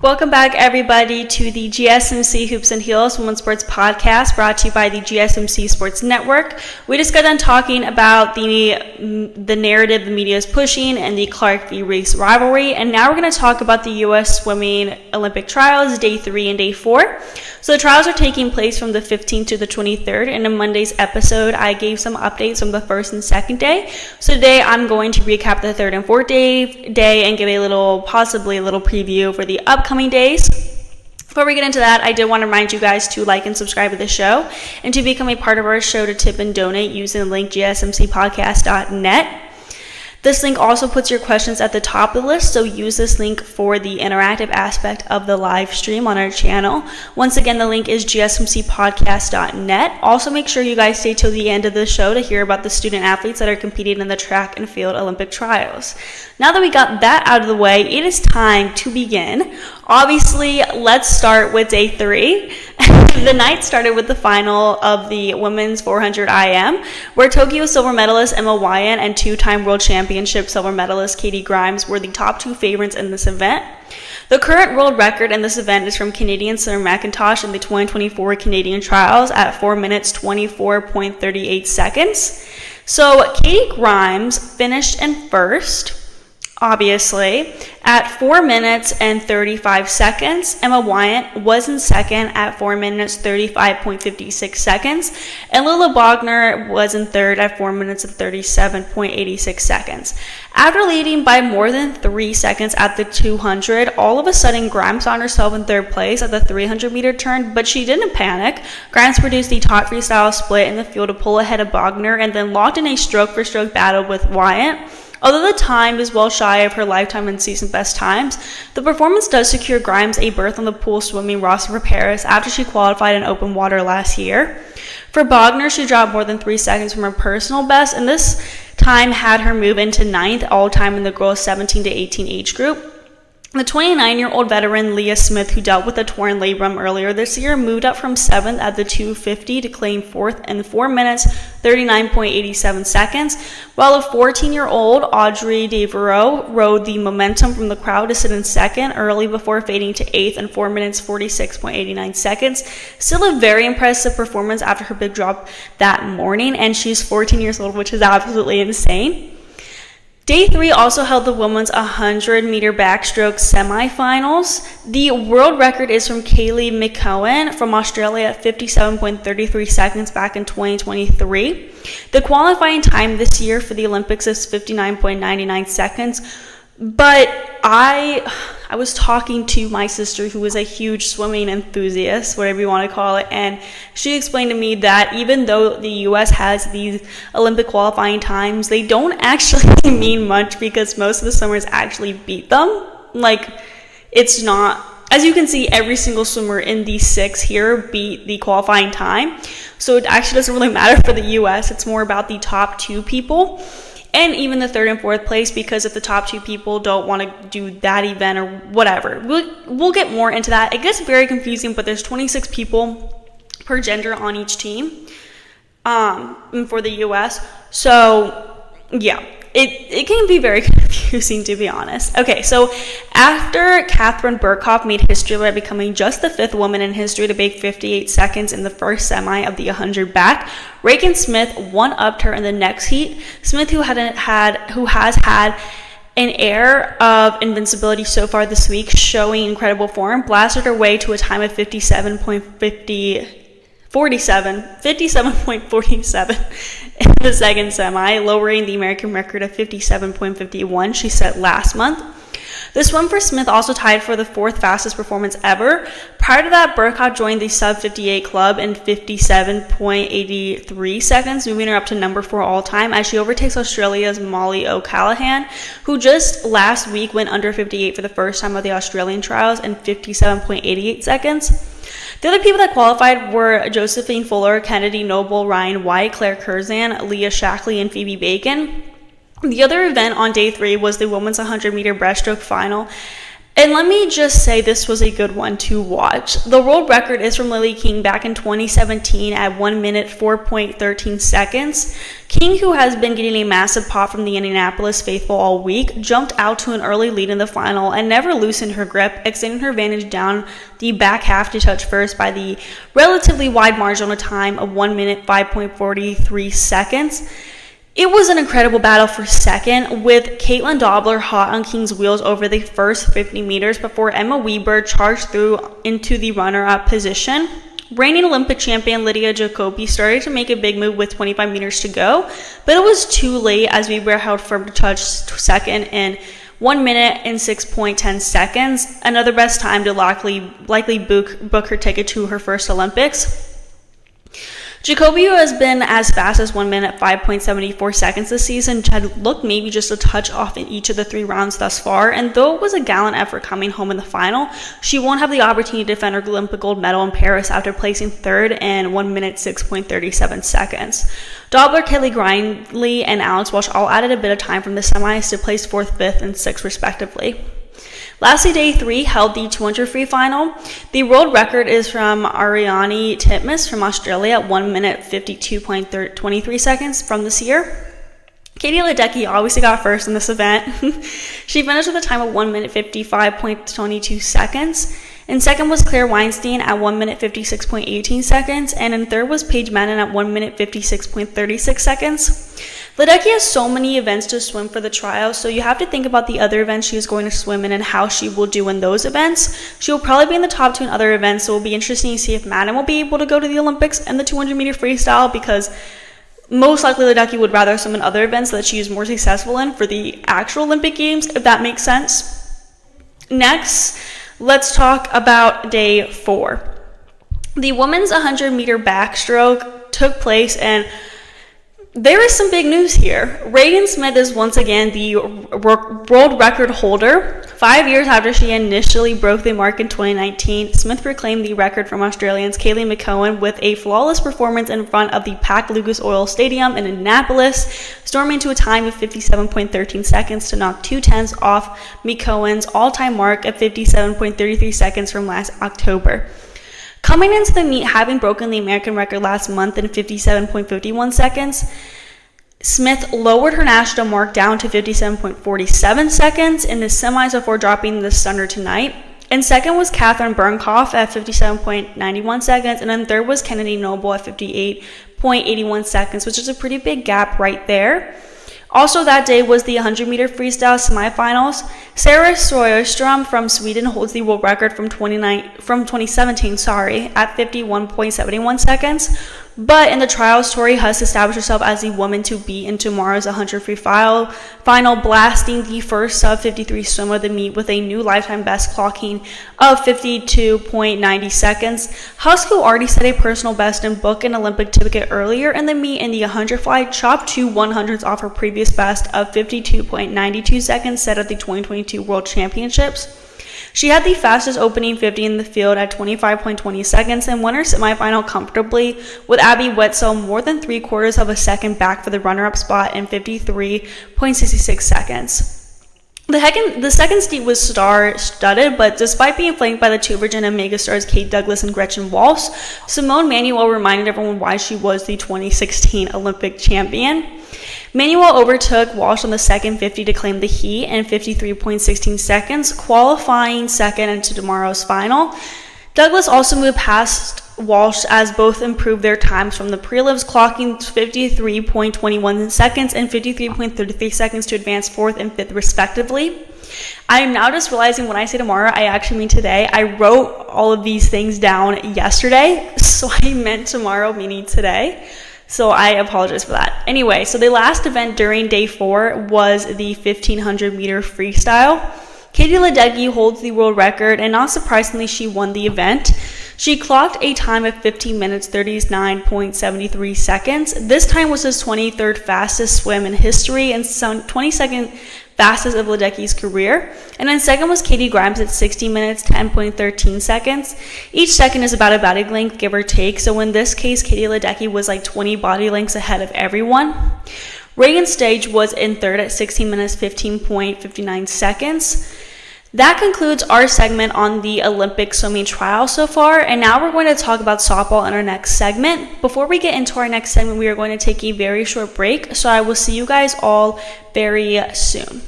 Welcome back, everybody, to the GSMC Hoops and Heels Women's Sports Podcast, brought to you by the GSMC Sports Network. We just got done talking about the narrative the media is pushing and the Clark v. Reese rivalry, and now we're going to talk about the U.S. Swimming Olympic Trials, Day 3 and Day 4. So the trials are taking place from the 15th to the 23rd, and in Monday's episode, I gave some updates from the first and second day. So today, I'm going to recap the third and fourth day and give possibly a little preview for the upcoming days. Before we get into that, I did want to remind you guys to like and subscribe to the show and to become a part of our show to tip and donate using the link gsmcpodcast.net. This link also puts your questions at the top of the list, so use this link for the interactive aspect of the live stream on our channel. Once again, the link is gsmcpodcast.net. Also, make sure you guys stay till the end of the show to hear about the student athletes that are competing in the track and field Olympic trials. Now that we got that out of the way, it is time to begin. Obviously, let's start with Day 3. The night started with the final of the women's 400 IM, where Tokyo silver medalist Emma Weyant and two-time world championship silver medalist Katie Grimes were the top two favorites in this event. The current world record in this event is from Canadian Sarah McIntosh in the 2024 Canadian trials at 4 minutes 24.38 seconds. So Katie Grimes finished in first, obviously, at 4 minutes and 35 seconds. Emma Weyant was in second at 4 minutes 35.56 seconds. And Lila Bogner was in third at 4 minutes and 37.86 seconds. After leading by more than 3 seconds at the 200, all of a sudden Grimes found herself in third place at the 300-meter turn, but she didn't panic. Grimes produced the top freestyle split in the field to pull ahead of Bogner and then locked in a stroke-for-stroke battle with Weyant. Although the time is well shy of her lifetime and season best times, the performance does secure Grimes a berth on the pool swimming roster for Paris after she qualified in open water last year. For Bogner, she dropped more than 3 seconds from her personal best, and this time had her move into 9th all-time in the girls 17 to 18 age group. The 29-year-old veteran Leah Smith, who dealt with a torn labrum earlier this year, moved up from 7th at the 250 to claim 4th in 4 minutes 39.87 seconds, while a 14-year-old Audrey Devereaux rode the momentum from the crowd to sit in second early before fading to 8th in 4 minutes 46.89 seconds. Still a very impressive performance after her big drop that morning, and she's 14 years old, which is absolutely insane. Day 3 also held the women's 100-meter backstroke semifinals. The world record is from Kaylee McCowan from Australia at 57.33 seconds back in 2023. The qualifying time this year for the Olympics is 59.99 seconds. But I was talking to my sister, who is a huge swimming enthusiast, whatever you want to call it, and she explained to me that even though the U.S. has these Olympic qualifying times, they don't actually mean much because most of the swimmers actually beat them. Like, it's not, as you can see, every single swimmer in these 6 here beat the qualifying time. So it actually doesn't really matter for the U.S. It's more about the top 2 people. And even the 3rd and 4th place, because if the top 2 people don't want to do that event or whatever, we'll get more into that. It gets very confusing, but there's 26 people per gender on each team for the U.S. So, yeah, it can be very confusing, to be honest. Okay, so after Catherine Burkhoff made history by becoming just the 5th woman in history to make 58 seconds in the first semi of the 100 back, Regan Smith one-upped her in the next heat. Smith, who has had an air of invincibility so far this week, showing incredible form, blasted her way to a time of 57.47 in the second semi, lowering the American record of 57.51 she set last month. The swim for Smith also tied for the 4th fastest performance ever. Prior to that, Burkhoff joined the sub-58 club in 57.83 seconds, moving her up to number 4 all-time as she overtakes Australia's Molly O'Callaghan, who just last week went under 58 for the first time of the Australian trials in 57.88 seconds. The other people that qualified were Josephine Fuller, Kennedy Noble, Ryan White, Claire Curzan, Leah Shackley, and Phoebe Bacon. The other event on Day 3 was the women's 100-meter breaststroke final, And let me just say this was a good one to watch. The world record is from Lily King back in 2017 at 1 minute 4.13 seconds. King, who has been getting a massive pop from the Indianapolis faithful all week, jumped out to an early lead in the final and never loosened her grip, extending her advantage down the back half to touch first by the relatively wide margin on a time of 1 minute 5.43 seconds. It was an incredible battle for second, with Caitlin Dobler hot on King's wheels over the first 50 meters before Emma Weber charged through into the runner-up position. Reigning Olympic champion Lydia Jacobi started to make a big move with 25 meters to go, but it was too late as Weber held firm to touch second in 1 minute and 6.10 seconds, another best time to likely book her ticket to her first Olympics. Jacobi, who has been as fast as 1 minute 5.74 seconds this season, had looked maybe just a touch off in each of the 3 rounds thus far, and though it was a gallant effort coming home in the final, she won't have the opportunity to defend her Olympic gold medal in Paris after placing third in 1 minute 6.37 seconds. Dobler, Kelly Grindley, and Alex Walsh all added a bit of time from the semis to place 4th, 5th, and 6th respectively. Lastly, day 3 held the 200 free final. The world record is from Ariane Titmus from Australia at 1 minute 52.23 seconds from this year. Katie Ledecky obviously got first in this event. She finished with a time of 1 minute 55.22 seconds. In second was Claire Weinstein at 1 minute 56.18 seconds. And in third was Paige Madden at 1 minute 56.36 seconds. Ledecky has so many events to swim for the trials, so you have to think about the other events she is going to swim in and how she will do in those events. She will probably be in the top 2 in other events, so it will be interesting to see if Madden will be able to go to the Olympics and the 200-meter freestyle, because most likely Ledecky would rather swim in other events that she is more successful in for the actual Olympic Games, if that makes sense. Next, let's talk about day 4. The women's 100-meter backstroke took place, and there is some big news here. Regan Smith is once again the world record holder. 5 years after she initially broke the mark in 2019, Smith reclaimed the record from Australians Kaylee McCowan with a flawless performance in front of the packed Lucas Oil Stadium in Indianapolis, storming to a time of 57.13 seconds to knock 2/10 off McCowan's all-time mark of 57.33 seconds from last October. Coming into the meet, having broken the American record last month in 57.51 seconds, Smith lowered her national mark down to 57.47 seconds in the semis before dropping the stunner tonight. And second was Catherine Burnkoff at 57.91 seconds, and then third was Kennedy Noble at 58.81 seconds, which is a pretty big gap right there. Also that day was the 100-meter freestyle semifinals. Sarah Sjöström from Sweden holds the world record from 2017 at 51.71 seconds. But in the trials, Tori Huss established herself as the woman to beat in tomorrow's 100 free final, blasting the first sub-53 swimmer of the meet with a new lifetime best clocking of 52.90 seconds. Huss, who already set a personal best and booked an Olympic ticket earlier in the meet in the 100 fly, chopped 2 100s off her previous best of 52.92 seconds set at the 2022 World Championships. She had the fastest opening 50 in the field at 25.20 seconds and won her semifinal comfortably, with Abby Wetzel more than 3/4 of a second back for the runner-up spot in 53.66 seconds. The second steep was star-studded, but despite being flanked by the 2 Virginia megastars Kate Douglas and Gretchen Walsh, Simone Manuel reminded everyone why she was the 2016 Olympic champion. Manuel overtook Walsh on the second 50 to claim the heat in 53.16 seconds, qualifying second into tomorrow's final. Douglas also moved past Walsh as both improved their times from the prelims, clocking 53.21 seconds and 53.33 seconds to advance 4th and 5th respectively. I am now just realizing when I say tomorrow, I actually mean today. I wrote all of these things down yesterday, so I meant tomorrow, meaning today. So I apologize for that. Anyway, so the last event during day 4 was the 1500 meter freestyle. Katie Ledecky holds the world record, and not surprisingly, she won the event. She clocked a time of 15 minutes 39.73 seconds. This time was his 23rd fastest swim in history and 22nd fastest of Ledecky's career. And then second was Katie Grimes at 60 minutes 10.13 seconds. Each second is about a body length, give or take. So in this case, Katie Ledecky was like 20 body lengths ahead of everyone. Regan Stage was in third at 16 minutes 15.59 seconds. That concludes our segment on the Olympic swimming trial so far, and now we're going to talk about softball in our next segment. Before we get into our next segment, we are going to take a very short break, so I will see you guys all very soon.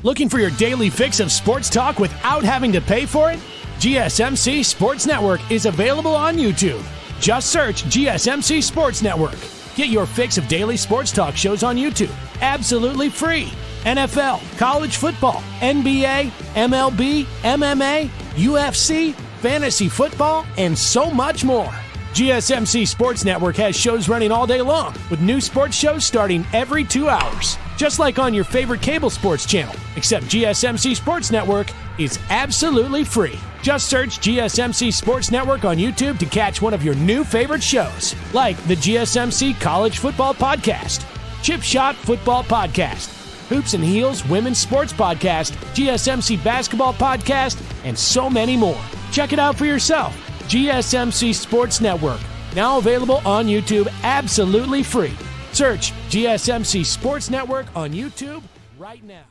Looking for your daily fix of sports talk without having to pay for it? GSMC Sports Network is available on YouTube. Just search GSMC Sports Network. Get your fix of daily sports talk shows on YouTube, absolutely free. NFL, college football, NBA, MLB, MMA, UFC, fantasy football, and so much more. GSMC Sports Network has shows running all day long, with new sports shows starting every 2 hours. Just like on your favorite cable sports channel, except GSMC Sports Network is absolutely free. Just search GSMC Sports Network on YouTube to catch one of your new favorite shows, like the GSMC College Football Podcast, Chip Shot Football Podcast, Hoops and Heels Women's Sports Podcast, GSMC Basketball Podcast, and so many more. Check it out for yourself. GSMC Sports Network, now available on YouTube absolutely free. Search GSMC Sports Network on YouTube right now.